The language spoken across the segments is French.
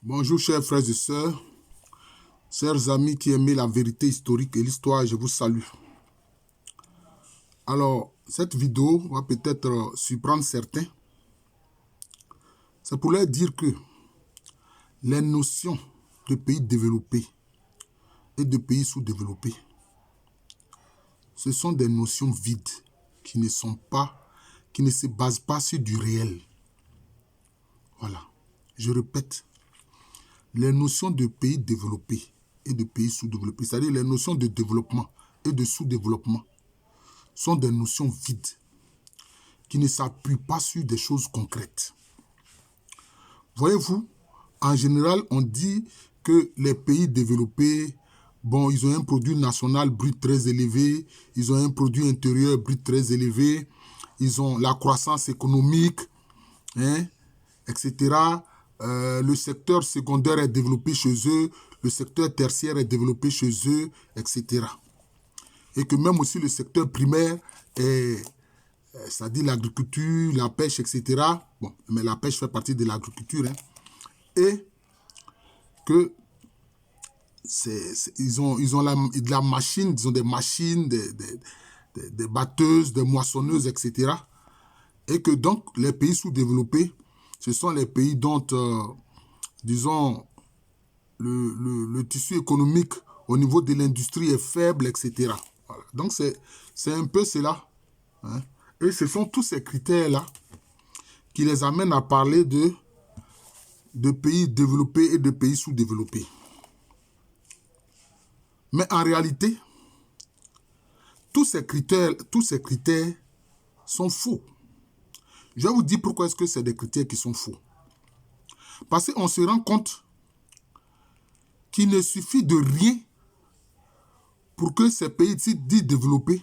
Bonjour chers frères et sœurs, chers amis qui aiment la vérité historique et l'histoire, je vous salue. Alors, cette vidéo va peut-être surprendre certains. C'est pour leur dire que les notions de pays développés et de pays sous-développés, ce sont des notions vides qui ne se basent pas sur du réel. Voilà, je répète. Les notions de pays développés et de pays sous-développés, c'est-à-dire les notions de développement et de sous-développement, sont des notions vides qui ne s'appuient pas sur des choses concrètes. Voyez-vous, en général, on dit que les pays développés, ils ont un produit national brut très élevé, ils ont un produit intérieur brut très élevé, ils ont la croissance économique, etc. Le secteur secondaire est développé chez eux, le secteur tertiaire est développé chez eux, etc. Et que même aussi le secteur primaire c'est-à-dire l'agriculture, la pêche, etc. Bon, mais la pêche fait partie de l'agriculture. Et que ils ont de la machine, ils ont des machines, des batteuses, des moissonneuses, etc. Et que donc les pays sous-développés, ce sont les pays dont, disons, le tissu économique au niveau de l'industrie est faible, etc. Voilà. Donc, c'est un peu cela. Et ce sont tous ces critères-là qui les amènent à parler de pays développés et de pays sous-développés. Mais en réalité, tous ces critères sont faux. Je vais vous dire pourquoi est-ce que c'est des critères qui sont faux. Parce qu'on se rend compte qu'il ne suffit de rien pour que ces pays dits développés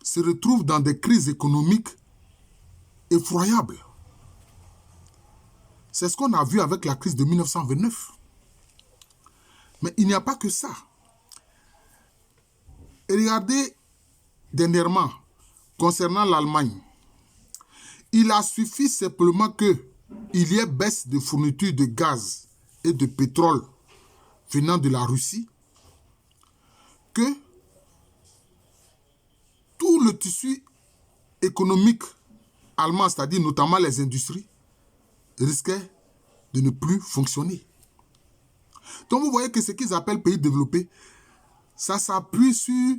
se retrouvent dans des crises économiques effroyables. C'est ce qu'on a vu avec la crise de 1929. Mais il n'y a pas que ça. Et regardez dernièrement, concernant l'Allemagne, il a suffi simplement qu'il y ait baisse de fourniture de gaz et de pétrole venant de la Russie, que tout le tissu économique allemand, c'est-à-dire notamment les industries, risquait de ne plus fonctionner. Donc vous voyez que ce qu'ils appellent pays développés, ça s'appuie sur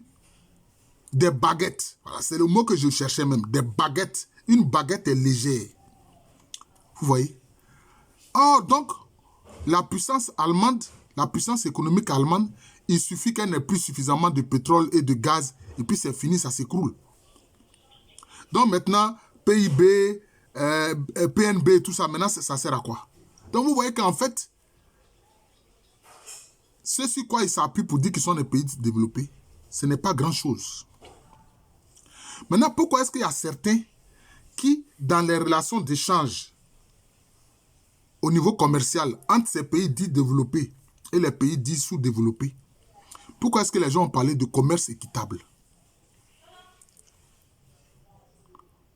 des baguettes. Voilà, c'est le mot que je cherchais même, des baguettes. Une baguette est légère. Vous voyez? Or, donc, la puissance allemande, la puissance économique allemande, il suffit qu'elle n'ait plus suffisamment de pétrole et de gaz, et puis c'est fini, ça s'écroule. Donc maintenant, PIB, PNB, tout ça, maintenant, ça sert à quoi? Donc vous voyez qu'en fait, ce sur quoi ils s'appuient pour dire qu'ils sont des pays développés, ce n'est pas grand-chose. Maintenant, pourquoi est-ce qu'il y a certains qui, dans les relations d'échange au niveau commercial entre ces pays dits développés et les pays dits sous-développés, pourquoi est-ce que les gens ont parlé de commerce équitable?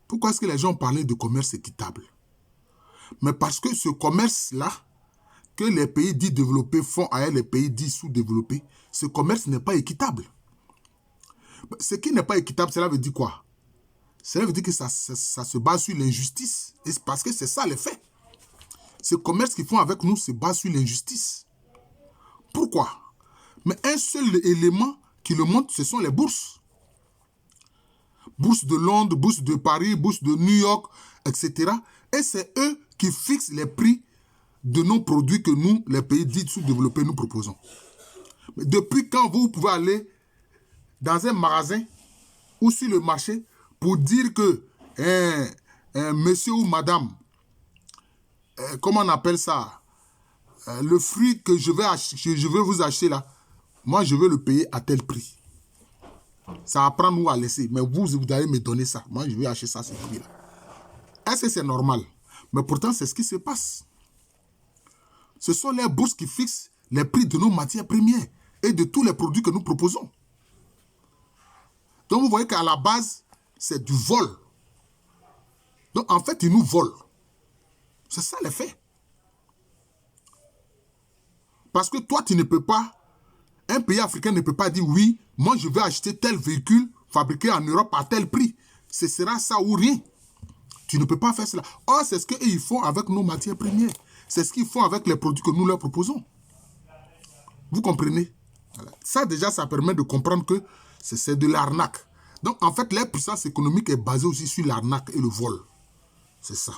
Pourquoi est-ce que les gens ont parlé de commerce équitable? Mais parce que ce commerce-là, que les pays dits développés font avec les pays dits sous-développés, ce commerce n'est pas équitable. Ce qui n'est pas équitable, cela veut dire quoi? Cela veut dire que ça se base sur l'injustice. Et c'est parce que c'est ça les faits. Ce commerce qu'ils font avec nous se base sur l'injustice. Pourquoi? Mais un seul élément qui le montre, ce sont les bourses. Bourse de Londres, bourse de Paris, bourse de New York, etc. Et c'est eux qui fixent les prix de nos produits que nous, les pays dits sous-développés, nous proposons. Mais depuis quand vous pouvez aller dans un magasin ou sur le marché pour dire que monsieur ou madame, comment on appelle ça, le fruit que je vais vous acheter là, moi je veux le payer à tel prix. Ça apprend nous à laisser, mais vous allez me donner ça. Moi je vais acheter ça à ce prix là. Est-ce que c'est normal? Mais pourtant c'est ce qui se passe. Ce sont les bourses qui fixent les prix de nos matières premières et de tous les produits que nous proposons. Donc vous voyez qu'à la base, c'est du vol. Donc en fait, ils nous volent. C'est ça les faits. Parce que toi, tu ne peux pas, un pays africain ne peut pas dire oui, moi je vais acheter tel véhicule fabriqué en Europe à tel prix. Ce sera ça ou rien. Tu ne peux pas faire cela. Or, c'est ce qu'ils font avec nos matières premières. C'est ce qu'ils font avec les produits que nous leur proposons. Vous comprenez? Voilà. Ça, déjà, ça permet de comprendre que c'est de l'arnaque. Donc, en fait, leur puissance économique est basée aussi sur l'arnaque et le vol. C'est ça.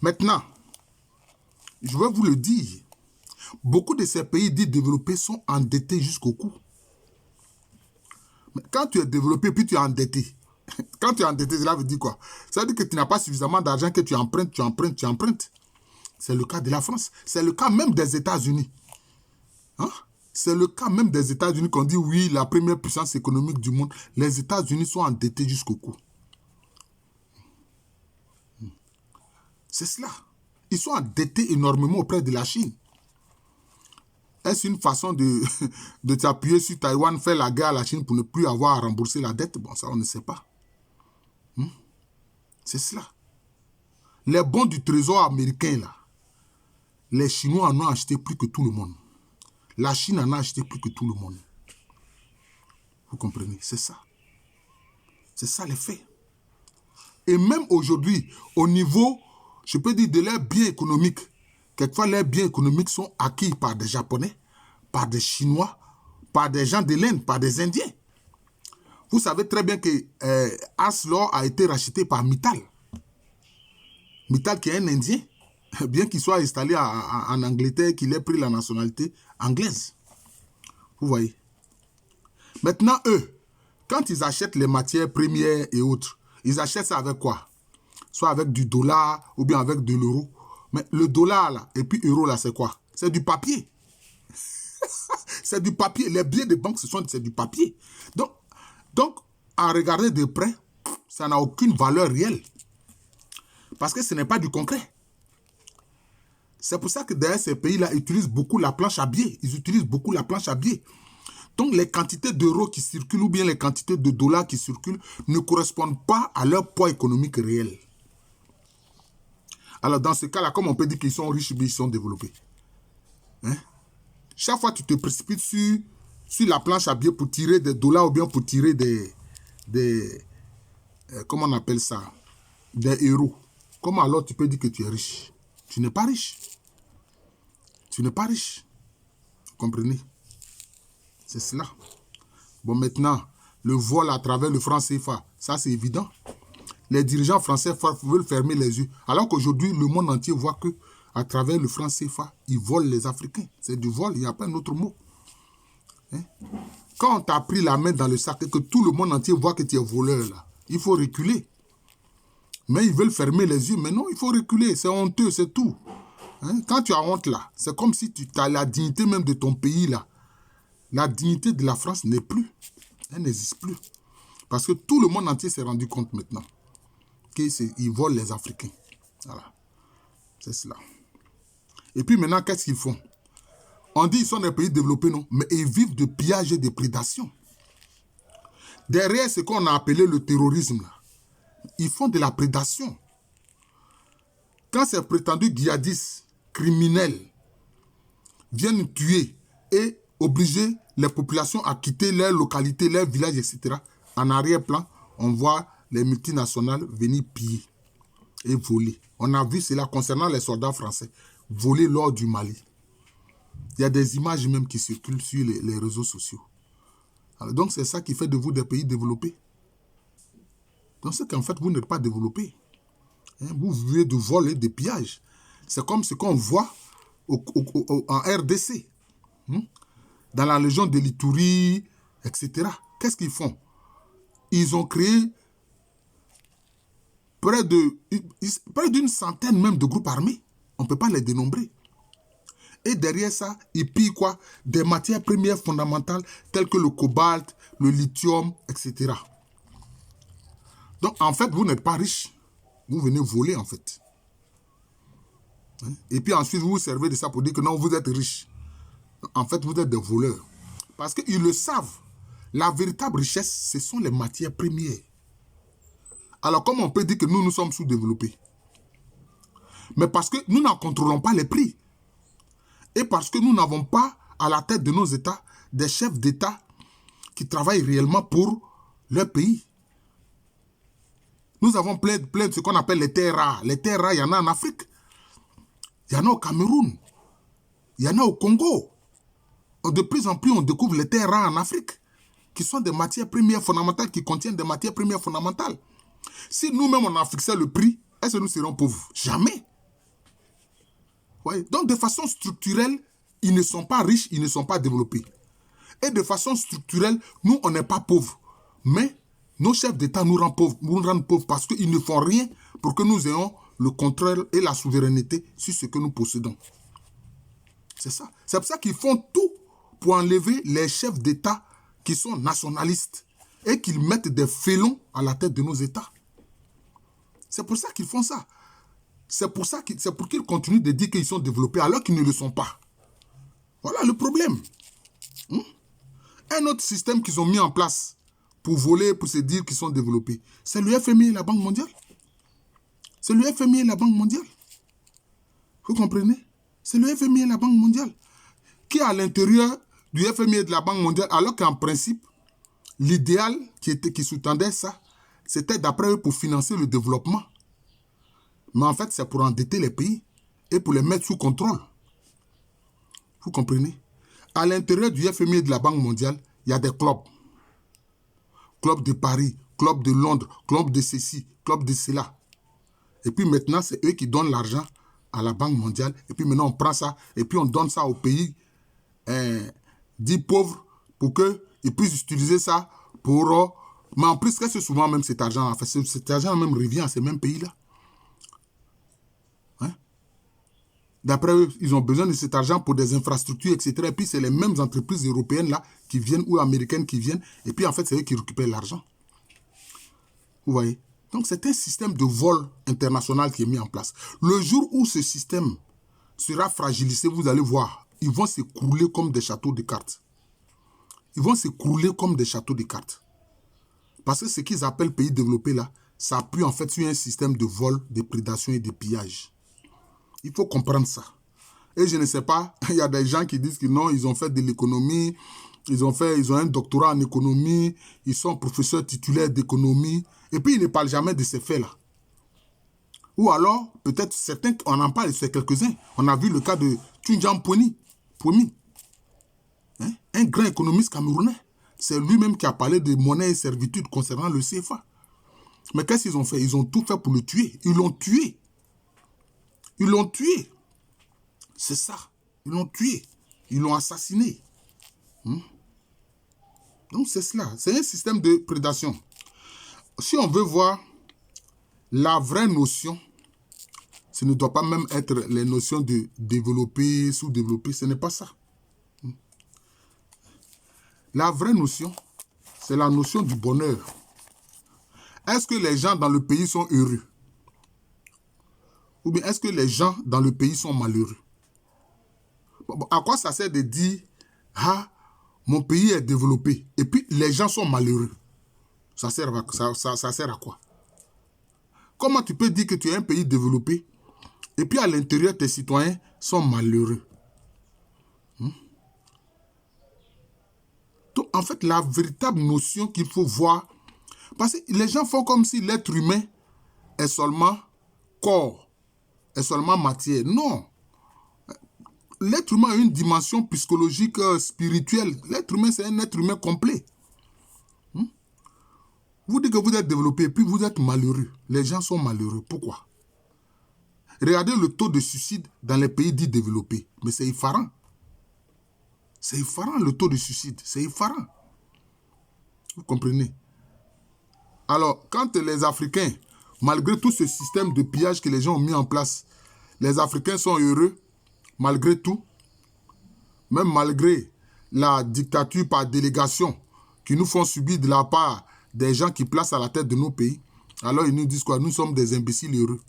Maintenant, je vais vous le dire. Beaucoup de ces pays dits développés sont endettés jusqu'au cou. Mais quand tu es développé puis tu es endetté, quand tu es endetté, cela veut dire quoi? Ça veut dire que tu n'as pas suffisamment d'argent, que tu empruntes, tu empruntes, tu empruntes. C'est le cas de la France. C'est le cas même des États-Unis. Hein? C'est le cas même des États-Unis qu'on dit oui, la première puissance économique du monde. Les États-Unis sont endettés jusqu'au cou. C'est cela. Ils sont endettés énormément auprès de la Chine. Est-ce une façon de t'appuyer sur Taïwan, faire la guerre à la Chine pour ne plus avoir à rembourser la dette? Bon, ça, on ne sait pas. C'est cela. Les bons du trésor américain, là, les Chinois en ont acheté plus que tout le monde. La Chine en a acheté plus que tout le monde. Vous comprenez? C'est ça. C'est ça les faits. Et même aujourd'hui, au niveau, je peux dire, de leurs biens économiques, quelquefois leurs biens économiques sont acquis par des Japonais, par des Chinois, par des gens de l'Inde, par des Indiens. Vous savez très bien que Aslor a été racheté par Mittal. Mittal qui est un Indien, bien qu'il soit installé en Angleterre, qu'il ait pris la nationalité anglaise. Vous voyez. Maintenant, eux, quand ils achètent les matières premières et autres, ils achètent ça avec quoi? Soit avec du dollar ou bien avec de l'euro. Mais le dollar là, et puis l'euro là, c'est quoi? C'est du papier. C'est du papier. Les billets de banque, c'est du papier. Donc, à regarder de près, ça n'a aucune valeur réelle. Parce que ce n'est pas du concret. C'est pour ça que derrière ces pays-là utilisent beaucoup la planche à billets. Ils utilisent beaucoup la planche à billets. Donc, les quantités d'euros qui circulent ou bien les quantités de dollars qui circulent ne correspondent pas à leur poids économique réel. Alors, dans ce cas-là, comme on peut dire qu'ils sont riches, mais ils sont développés. Hein? Chaque fois que tu te précipites sur la planche à billets pour tirer des dollars ou bien pour tirer comment on appelle ça? Des euros. Comment alors tu peux dire que tu es riche? Tu n'es pas riche. Tu n'es pas riche. Vous comprenez? C'est cela. Bon, maintenant, le vol à travers le franc CFA, ça c'est évident. Les dirigeants français veulent fermer les yeux. Alors qu'aujourd'hui, le monde entier voit que à travers le franc CFA, ils volent les Africains. C'est du vol, il n'y a pas un autre mot. Hein? Quand on t'a pris la main dans le sac et que tout le monde entier voit que tu es voleur, là, il faut reculer. Mais ils veulent fermer les yeux. Mais non, il faut reculer. C'est honteux, c'est tout. Hein? Quand tu as honte là, c'est comme si tu as la dignité même de ton pays là. La dignité de la France n'est plus. Elle n'existe plus. Parce que tout le monde entier s'est rendu compte maintenant qu'ils volent les Africains. Voilà. C'est cela. Et puis maintenant, qu'est-ce qu'ils font? On dit qu'ils sont des pays développés, non? Mais ils vivent de pillage et de prédation. Derrière ce qu'on a appelé le terrorisme, là, ils font de la prédation. Quand ces prétendus djihadistes criminels viennent tuer et obliger les populations à quitter leurs localités, leurs villages, etc., en arrière-plan, on voit les multinationales venir piller et voler. On a vu cela concernant les soldats français, voler lors du Mali. Il y a des images même qui circulent sur les réseaux sociaux. Alors, donc, c'est ça qui fait de vous des pays développés. Donc, c'est qu'en fait, vous n'êtes pas développés. Hein, vous vivez de vol et de pillage. C'est comme ce qu'on voit en RDC. Dans la région de l'Ituri, etc. Qu'est-ce qu'ils font? Ils ont créé près d'une centaine même de groupes armés. On ne peut pas les dénombrer. Et derrière ça, ils pillent quoi? Des matières premières fondamentales telles que le cobalt, le lithium, etc. Donc, en fait, vous n'êtes pas riche. Vous venez voler, en fait. Et puis ensuite, vous vous servez de ça pour dire que non, vous êtes riche. En fait, vous êtes des voleurs. Parce qu'ils le savent. La véritable richesse, ce sont les matières premières. Alors, comment on peut dire que nous sommes sous-développés? Mais parce que nous n'en contrôlons pas les prix. Et parce que nous n'avons pas à la tête de nos États des chefs d'État qui travaillent réellement pour leur pays. Nous avons plein de ce qu'on appelle les terres rares. Les terres rares, il y en a en Afrique. Il y en a au Cameroun. Il y en a au Congo. De plus en plus, on découvre les terres rares en Afrique, qui sont des matières premières fondamentales, qui contiennent des matières premières fondamentales. Si nous-mêmes, on en fixait le prix, est-ce que nous serons pauvres? Jamais. Ouais. Donc, de façon structurelle, ils ne sont pas riches, ils ne sont pas développés. Et de façon structurelle, nous, on n'est pas pauvres. Mais nos chefs d'État nous rendent pauvres parce qu'ils ne font rien pour que nous ayons le contrôle et la souveraineté sur ce que nous possédons. C'est ça. C'est pour ça qu'ils font tout pour enlever les chefs d'État qui sont nationalistes et qu'ils mettent des félons à la tête de nos États. C'est pour ça qu'ils font ça. C'est pour qu'ils continuent de dire qu'ils sont développés alors qu'ils ne le sont pas. Voilà le problème. Un autre système qu'ils ont mis en place pour voler, pour se dire qu'ils sont développés, c'est le FMI et la Banque mondiale. C'est le FMI et la Banque mondiale. Vous comprenez? C'est le FMI et la Banque mondiale qui est à l'intérieur du FMI et de la Banque mondiale, alors qu'en principe, l'idéal qui sous-tendait ça, c'était d'après eux pour financer le développement. Mais en fait, c'est pour endetter les pays et pour les mettre sous contrôle. Vous comprenez? À l'intérieur du FMI et de la Banque mondiale, il y a des clubs. Club de Paris, club de Londres, club de ceci, club de cela. Et puis maintenant, c'est eux qui donnent l'argent à la Banque mondiale. Et puis maintenant, on prend ça et puis on donne ça aux pays dits pauvres pour qu'ils puissent utiliser ça pour... mais en plus, c'est souvent même cet argent, enfin, cet argent même revient à ces mêmes pays-là. Hein? D'après eux, ils ont besoin de cet argent pour des infrastructures, etc. Et puis, c'est les mêmes entreprises européennes-là qui viennent ou américaines qui viennent. Et puis, en fait, c'est eux qui récupèrent l'argent. Vous voyez? Donc, c'est un système de vol international qui est mis en place. Le jour où ce système sera fragilisé, vous allez voir, ils vont s'écrouler comme des châteaux de cartes. Ils vont s'écrouler comme des châteaux de cartes. Parce que ce qu'ils appellent pays développés là, ça appuie en fait sur un système de vol, de prédation et de pillage. Il faut comprendre ça. Et je ne sais pas, il y a des gens qui disent que non, ils ont fait de l'économie, ils ont un doctorat en économie, ils sont professeurs titulaires d'économie, et puis ils ne parlent jamais de ces faits-là. Ou alors, peut-être certains, on en parle, c'est quelques-uns. On a vu le cas de Tunjang Pomi, hein? Un grand économiste camerounais. C'est lui-même qui a parlé de monnaie et servitude concernant le CFA. Mais qu'est-ce qu'ils ont fait? Ils ont tout fait pour le tuer. Ils l'ont tué. Ils l'ont tué. C'est ça. Ils l'ont tué. Ils l'ont assassiné. Donc c'est cela. C'est un système de prédation. Si on veut voir la vraie notion, ce ne doit pas même être les notions de développer, sous-développer. Ce n'est pas ça. La vraie notion, c'est la notion du bonheur. Est-ce que les gens dans le pays sont heureux? Ou bien est-ce que les gens dans le pays sont malheureux? À quoi ça sert de dire, ah, mon pays est développé, et puis les gens sont malheureux? Ça sert à quoi? Comment tu peux dire que tu es un pays développé, et puis à l'intérieur, tes citoyens sont malheureux? Donc, en fait, la véritable notion qu'il faut voir, parce que les gens font comme si l'être humain est seulement corps, est seulement matière. Non. L'être humain a une dimension psychologique, spirituelle. L'être humain, c'est un être humain complet. Vous dites que vous êtes développé, puis vous êtes malheureux. Les gens sont malheureux. Pourquoi? Regardez le taux de suicide dans les pays dits développés. Mais c'est effarant. C'est effarant le taux de suicide. C'est effarant. Vous comprenez? Alors, quand les Africains, malgré tout ce système de pillage que les gens ont mis en place, les Africains sont heureux, malgré tout, même malgré la dictature par délégation qui nous font subir de la part des gens qui placent à la tête de nos pays, alors ils nous disent quoi? Nous sommes des imbéciles heureux.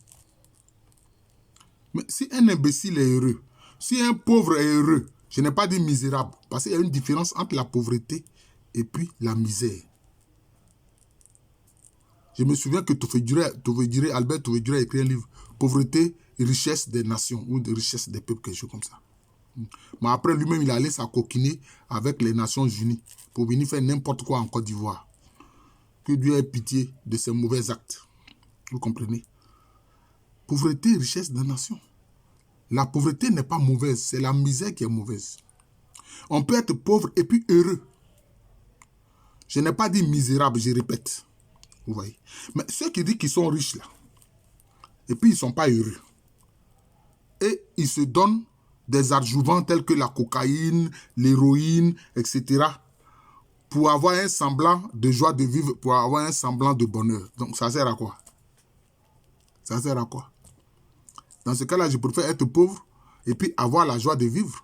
Mais si un imbécile est heureux, si un pauvre est heureux, je n'ai pas dit misérable, parce qu'il y a une différence entre la pauvreté et puis la misère. Je me souviens que Albert Touveduré a écrit un livre, Pauvreté et richesse des nations, ou de richesse des peuples, quelque chose comme ça. Mais après, lui-même, il allait s'acoquiner avec les Nations Unies pour venir faire n'importe quoi en Côte d'Ivoire. Que Dieu ait pitié de ses mauvais actes. Vous comprenez? Pauvreté et richesse de nation. La pauvreté n'est pas mauvaise, c'est la misère qui est mauvaise. On peut être pauvre et puis heureux. Je n'ai pas dit misérable, je répète. Vous voyez? Mais ceux qui disent qu'ils sont riches là, et puis ils ne sont pas heureux. Et ils se donnent des adjuvants tels que la cocaïne, l'héroïne, etc. pour avoir un semblant de joie de vivre, pour avoir un semblant de bonheur. Donc ça sert à quoi? Ça sert à quoi? Dans ce cas-là, je préfère être pauvre et puis avoir la joie de vivre.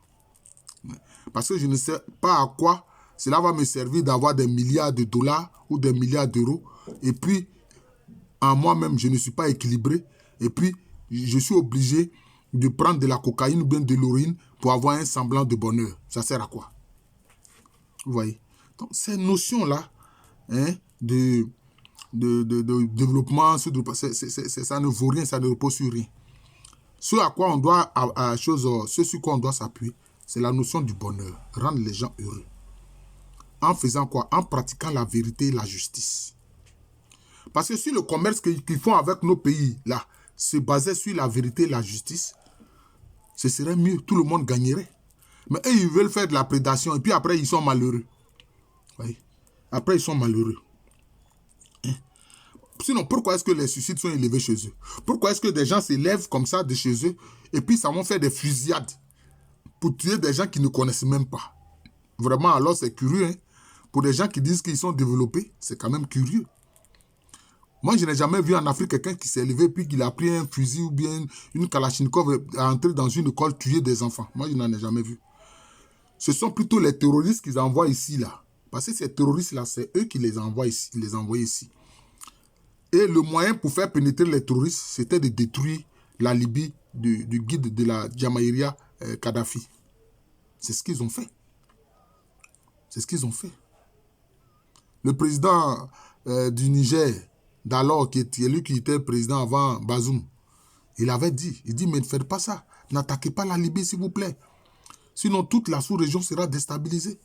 Parce que je ne sais pas à quoi cela va me servir d'avoir des milliards de dollars ou des milliards d'euros. Et puis, en moi-même, je ne suis pas équilibré. Et puis, je suis obligé de prendre de la cocaïne ou bien de l'héroïne pour avoir un semblant de bonheur. Ça sert à quoi? Vous voyez? Donc, ces notions-là, hein, de développement, ça ne vaut rien, ça ne repose sur rien. Ce à quoi on doit, ce sur quoi on doit s'appuyer, c'est la notion du bonheur, rendre les gens heureux. En faisant quoi? En pratiquant la vérité et la justice. Parce que si le commerce qu'ils font avec nos pays, là, se basait sur la vérité et la justice, ce serait mieux, tout le monde gagnerait. Mais eux, ils veulent faire de la prédation et puis après, ils sont malheureux. Oui. Après, ils sont malheureux. Sinon, pourquoi est-ce que les suicides sont élevés chez eux? Pourquoi est-ce que des gens s'élèvent comme ça de chez eux et puis ça vont faire des fusillades pour tuer des gens qui ne connaissent même pas? Vraiment, alors c'est curieux. Hein? Pour des gens qui disent qu'ils sont développés, c'est quand même curieux. Moi, je n'ai jamais vu en Afrique quelqu'un qui s'est élevé puis qu'il a pris un fusil ou bien une kalachnikov et a entré dans une école tuer des enfants. Moi, je n'en ai jamais vu. Ce sont plutôt les terroristes qu'ils envoient ici, là. Parce que ces terroristes-là, c'est eux qui les envoient ici. Et le moyen pour faire pénétrer les terroristes, c'était de détruire la Libye du guide de la Jamaïria, Kadhafi. C'est ce qu'ils ont fait. C'est ce qu'ils ont fait. Le président du Niger, d'alors, qui est lui qui était président avant Bazoum, il avait dit, mais ne faites pas ça. N'attaquez pas la Libye, s'il vous plaît. Sinon, toute la sous-région sera déstabilisée.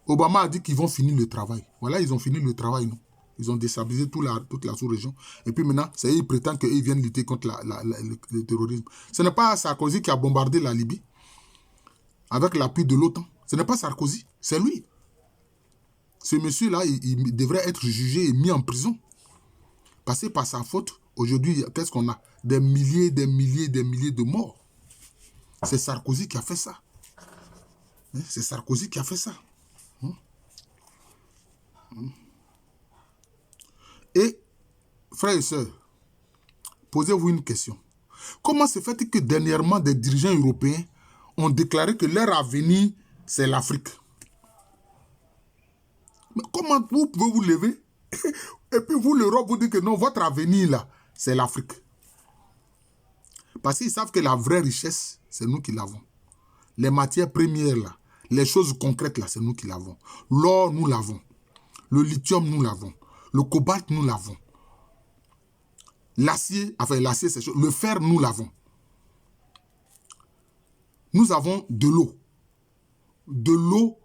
Obama a dit qu'ils vont finir le travail. Voilà, ils ont fini le travail, non? Ils ont déstabilisé toute la sous-région. Et puis maintenant, ils prétendent qu'ils viennent lutter contre le terrorisme. Ce n'est pas Sarkozy qui a bombardé la Libye avec l'appui de l'OTAN. Ce n'est pas Sarkozy, c'est lui. Ce monsieur-là, il devrait être jugé et mis en prison. Parce que par sa faute, aujourd'hui, qu'est-ce qu'on a? Des milliers de morts. C'est Sarkozy qui a fait ça. C'est Sarkozy qui a fait ça. Et, frères et sœurs, posez-vous une question. Comment se fait-il que dernièrement, des dirigeants européens ont déclaré que leur avenir, c'est l'Afrique? Mais comment vous pouvez vous lever et puis vous, l'Europe, vous dites que non, votre avenir, là, c'est l'Afrique? Parce qu'ils savent que la vraie richesse, c'est nous qui l'avons. Les matières premières, là, les choses concrètes, là, c'est nous qui l'avons. L'or, nous l'avons. Le lithium, nous l'avons. Le cobalt, nous l'avons. L'acier, enfin l'acier, c'est chaud. Le fer, nous l'avons. Nous avons de l'eau. De l'eau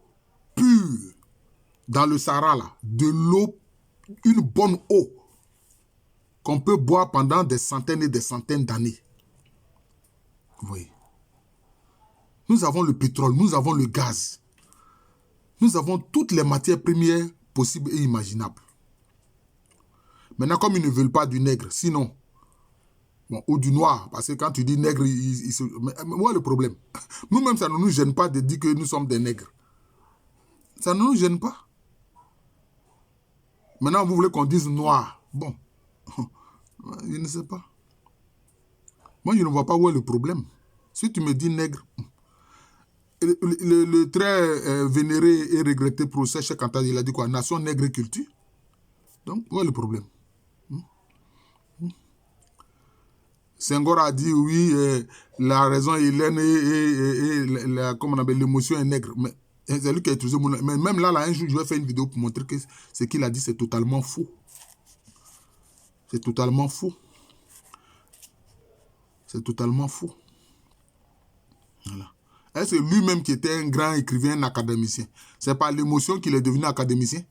pure. Dans le Sahara, là. De l'eau, une bonne eau. Qu'on peut boire pendant des centaines et des centaines d'années. Vous voyez. Nous avons le pétrole, nous avons le gaz. Nous avons toutes les matières premières possibles et imaginables. Maintenant, comme ils ne veulent pas du nègre, sinon, bon, ou du noir, parce que quand tu dis nègre, mais moi, le problème, nous-mêmes, ça ne nous gêne pas de dire que nous sommes des nègres. Ça ne nous gêne pas. Maintenant, vous voulez qu'on dise noir. Bon, je ne sais pas. Moi, je ne vois pas où est le problème. Si tu me dis nègre, le très vénéré et regretté procès Cheikh Anta, il a dit quoi? Nation nègre et culture. Donc, où est le problème? Senghor a dit oui, la raison est Hélène et comment on appelle, l'émotion est nègre. Mais c'est lui qui a utilisé mon... Mais même là, un jour, je vais faire une vidéo pour montrer que ce qu'il a dit, c'est totalement faux. C'est totalement faux. C'est totalement faux. Voilà. Est-ce que lui-même qui était un grand écrivain, un académicien, c'est par l'émotion qu'il est devenu académicien?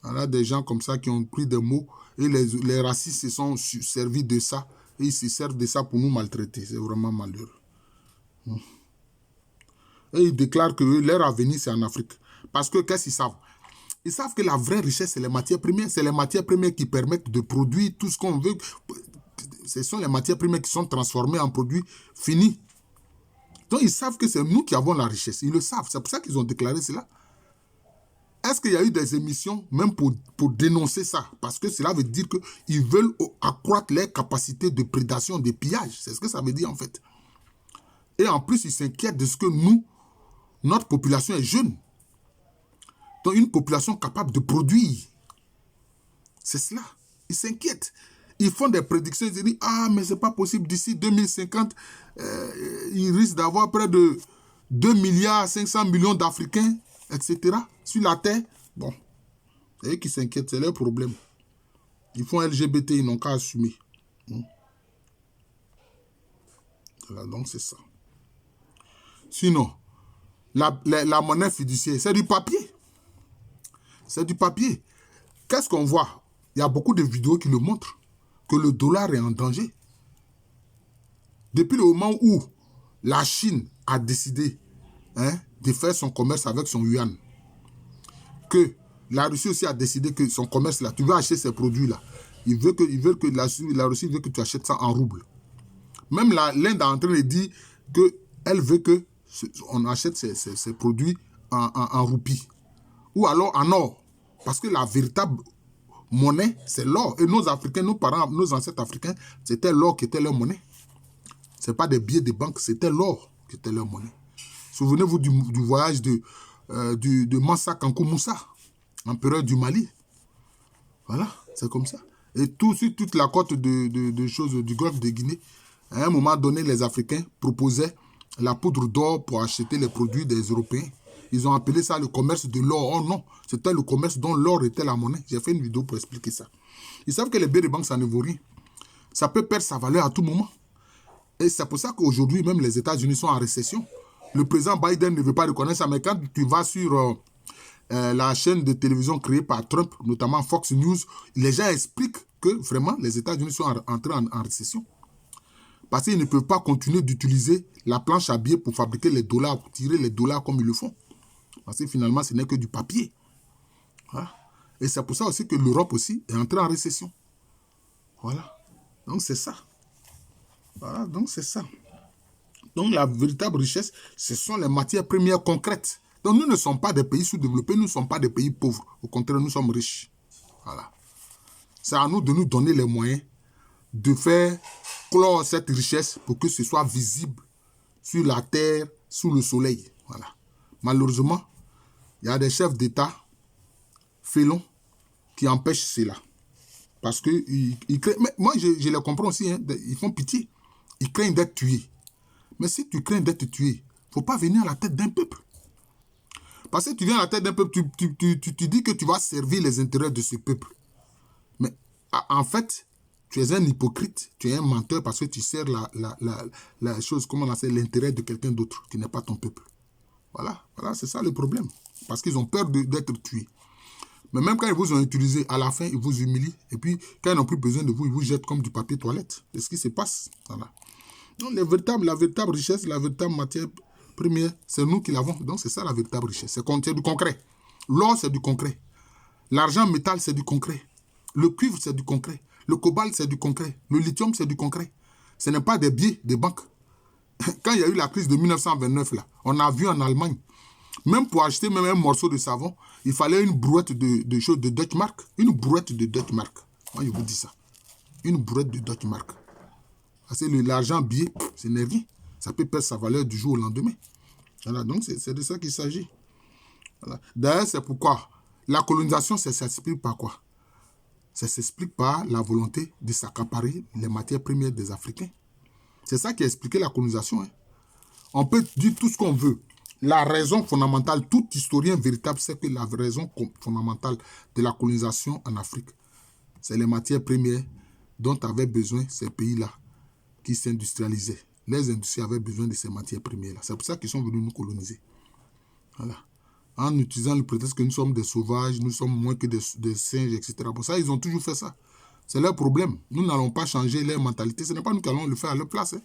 Voilà des gens comme ça qui ont pris des mots et les racistes se sont servis de ça et ils se servent de ça pour nous maltraiter. C'est vraiment malheureux. Et ils déclarent que leur avenir c'est en Afrique. Parce que qu'est-ce qu'ils savent? Ils savent que la vraie richesse c'est les matières premières. C'est les matières premières qui permettent de produire tout ce qu'on veut. Ce sont les matières premières qui sont transformées en produits finis. Donc ils savent que c'est nous qui avons la richesse. Ils le savent. C'est pour ça qu'ils ont déclaré cela. Est-ce qu'il y a eu des émissions même pour dénoncer ça? Parce que cela veut dire qu'ils veulent accroître les capacités de prédation, de pillage. C'est ce que ça veut dire en fait. Et en plus, ils s'inquiètent de ce que nous, notre population est jeune. Donc une population capable de produire. C'est cela. Ils s'inquiètent. Ils font des prédictions. Ils disent, ah mais c'est pas possible. D'ici 2050, ils risquent d'avoir près de 2 milliards 500 millions d'Africains, etc. sur la terre. Bon, c'est eux qui s'inquiètent, c'est leur problème. Ils font LGBT, ils n'ont qu'à assumer. Voilà, donc c'est ça. Sinon, la monnaie fiduciaire, c'est du papier. C'est du papier. Qu'est-ce qu'on voit? Il y a beaucoup de vidéos qui le montrent, que le dollar est en danger. Depuis le moment où la Chine a décidé de faire son commerce avec son yuan, que la Russie aussi a décidé que son commerce là, tu veux acheter ces produits-là, ils veulent que la Russie veut que tu achètes ça en rouble. Même l'Inde est en train de dire qu'elle veut qu'on achète ces produits en roupies. Ou alors en or. Parce que la véritable monnaie, c'est l'or. Et nos Africains, nos parents, nos ancêtres africains, c'était l'or qui était leur monnaie. Ce n'est pas des billets de banque, c'était l'or qui était leur monnaie. Souvenez-vous du voyage de Mansa Kankou Moussa, empereur du Mali. Voilà, c'est comme ça. Et sur toute la côte de choses du golfe de Guinée, à un moment donné, les Africains proposaient la poudre d'or pour acheter les produits des Européens. Ils ont appelé ça le commerce de l'or. Oh non, c'était le commerce dont l'or était la monnaie. J'ai fait une vidéo pour expliquer ça. Ils savent que les billets de banque, ça ne vaut rien. Ça peut perdre sa valeur à tout moment. Et c'est pour ça qu'aujourd'hui, même les États-Unis sont en récession. Le président Biden ne veut pas reconnaître ça, mais quand tu vas sur la chaîne de télévision créée par Trump, notamment Fox News, les gens expliquent que vraiment les États-Unis sont entrés en récession. Parce qu'ils ne peuvent pas continuer d'utiliser la planche à billets pour fabriquer les dollars, pour tirer les dollars comme ils le font. Parce que finalement, ce n'est que du papier. Voilà. Et c'est pour ça aussi que l'Europe aussi est entrée en récession. Voilà. Donc c'est ça. Voilà, donc c'est ça. Donc la véritable richesse, ce sont les matières premières concrètes. Donc nous ne sommes pas des pays sous-développés, nous ne sommes pas des pays pauvres. Au contraire, nous sommes riches. Voilà. C'est à nous de nous donner les moyens de faire clore cette richesse pour que ce soit visible sur la terre, sous le soleil. Voilà. Malheureusement, il y a des chefs d'État félons qui empêchent cela. Parce que mais moi, je les comprends aussi. Hein, ils font pitié. Ils craignent d'être tués. Mais si tu crains d'être tué, il ne faut pas venir à la tête d'un peuple. Parce que tu viens à la tête d'un peuple, tu dis que tu vas servir les intérêts de ce peuple. Mais en fait, tu es un hypocrite, tu es un menteur parce que tu sers la chose, comment on appelle, l'intérêt de quelqu'un d'autre qui n'est pas ton peuple. Voilà, c'est ça le problème. Parce qu'ils ont peur d'être tués. Mais même quand ils vous ont utilisé, à la fin, ils vous humilient. Et puis, quand ils n'ont plus besoin de vous, ils vous jettent comme du papier toilette. C'est ce qui se passe. Voilà. Donc, la véritable richesse, la véritable matière première, c'est nous qui l'avons. Donc, c'est ça la véritable richesse. C'est du concret. L'or, c'est du concret. L'argent métal, c'est du concret. Le cuivre, c'est du concret. Le cobalt, c'est du concret. Le lithium, c'est du concret. Ce n'est pas des billets des banques. Quand il y a eu la crise de 1929, là, on a vu en Allemagne, même pour acheter même un morceau de savon, il fallait une brouette de choses de Deutsche Mark. Une brouette de Deutsche Mark. Moi, je vous dis ça. Une brouette de Deutsche Mark. Parce que l'argent billet, ce n'est rien. Ça peut perdre sa valeur du jour au lendemain. Voilà, donc c'est de ça qu'il s'agit. Voilà. D'ailleurs, c'est pourquoi la colonisation, ça s'explique par quoi? Ça s'explique par la volonté de s'accaparer les matières premières des Africains. C'est ça qui a expliqué la colonisation. Hein. On peut dire tout ce qu'on veut. La raison fondamentale, tout historien véritable sait que la raison fondamentale de la colonisation en Afrique, c'est les matières premières dont avaient besoin ces pays-là qui s'industrialisaient. les industries avaient besoin de ces matières premières-là. C'est pour ça qu'ils sont venus nous coloniser. Voilà. En utilisant le prétexte que nous sommes des sauvages, nous sommes moins que des singes, etc. Pour ça, ils ont toujours fait ça. C'est leur problème. Nous n'allons pas changer leur mentalité. Ce n'est pas nous qui allons le faire à leur place. Hein.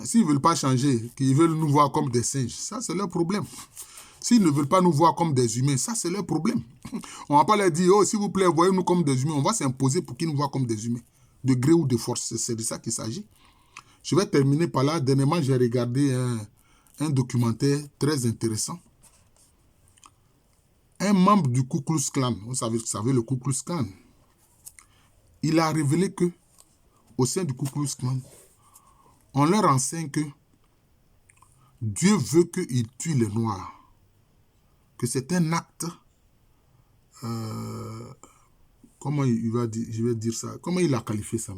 S'ils ne veulent pas changer, qu'ils veulent nous voir comme des singes, ça c'est leur problème. S'ils ne veulent pas nous voir comme des humains, ça c'est leur problème. On ne va pas leur dire, oh s'il vous plaît, voyez-nous comme des humains. On va s'imposer pour qu'ils nous voient comme des humains. De gré ou de force, c'est de ça qu'il s'agit. Je vais terminer par là. Dernièrement, j'ai regardé un documentaire très intéressant. Un membre du Ku Klux Klan, vous savez le Ku Klux Klan, il a révélé que au sein du Ku Klux Klan, on leur enseigne que Dieu veut qu'ils tuent les Noirs. Que c'est un acte, comment il va dire, je vais dire ça, comment il a qualifié ça?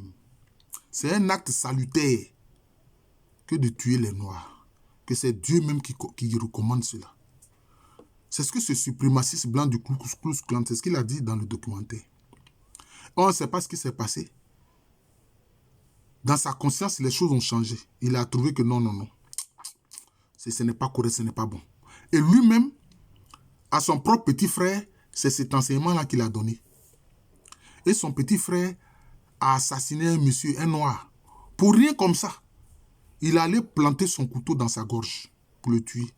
C'est un acte salutaire que de tuer les Noirs. Que c'est Dieu même qui recommande cela. C'est ce que ce suprémaciste blanc du Ku Klux Klan, c'est ce qu'il a dit dans le documentaire. On ne sait pas ce qui s'est passé. Dans sa conscience, les choses ont changé. Il a trouvé que non, non, non. Ce n'est pas correct, ce n'est pas bon. Et lui-même, à son propre petit frère, c'est cet enseignement-là qu'il a donné. Et son petit frère a assassiné un monsieur, un noir. Pour rien comme ça. Il allait planter son couteau dans sa gorge pour le tuer.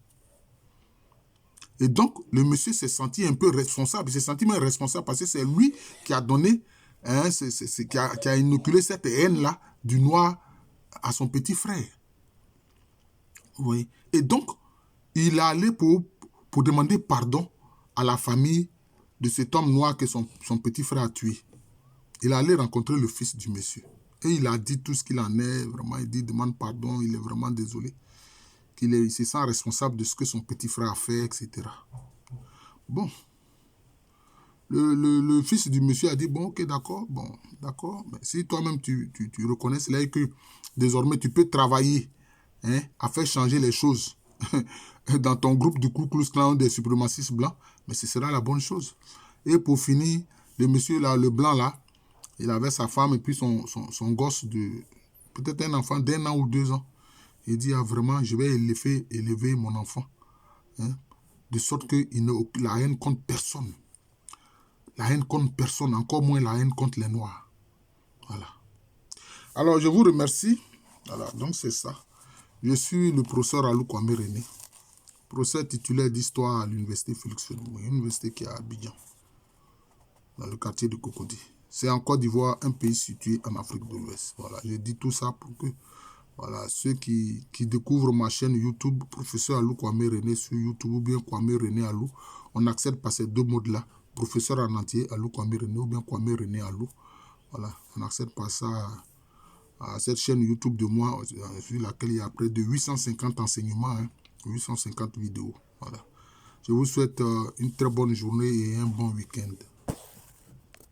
Et donc, le monsieur s'est senti un peu responsable. Il s'est senti même responsable parce que c'est lui qui a donné, hein, qui a inoculé cette haine-là du noir à son petit frère. Oui. Et donc, il est allé pour demander pardon à la famille de cet homme noir que son petit frère a tué. Il est allé rencontrer le fils du monsieur. Et il a dit tout ce qu'il en est. Vraiment, il dit, demande pardon, il est vraiment désolé. Il se sent responsable de ce que son petit frère a fait, etc. Bon. Le fils du monsieur a dit, bon, ok, d'accord, bon, d'accord. Mais si toi-même, tu reconnais cela et que désormais, tu peux travailler, hein, à faire changer les choses dans ton groupe du Ku Klux Klan des suprémacistes blancs, mais ce sera la bonne chose. Et pour finir, le monsieur là, le blanc là, il avait sa femme et puis son gosse de peut-être un enfant d'1 an ou 2 ans. Il dit, ah, vraiment, je vais élever mon enfant. Hein, de sorte qu'il n'a la haine contre personne. La haine contre personne, encore moins la haine contre les Noirs. Voilà. Alors, je vous remercie. Voilà, donc c'est ça. Je suis le professeur Alou Kwame René, professeur titulaire d'histoire à l'université Félix Faure, une université qui est à Abidjan, dans le quartier de Cocody. C'est en Côte d'Ivoire, un pays situé en Afrique de l'Ouest. Voilà, je dis tout ça pour que voilà, ceux qui découvrent ma chaîne YouTube, professeur Alou Kwame René sur YouTube, ou bien Kwame René Alou, on accède par ces deux modes-là, professeur en entier Alou Kwame René, ou bien Kwame René Alou. Voilà, on accède par ça à cette chaîne YouTube de moi, sur laquelle il y a près de 850 enseignements, hein, 850 vidéos. Voilà. Je vous souhaite une très bonne journée et un bon week-end.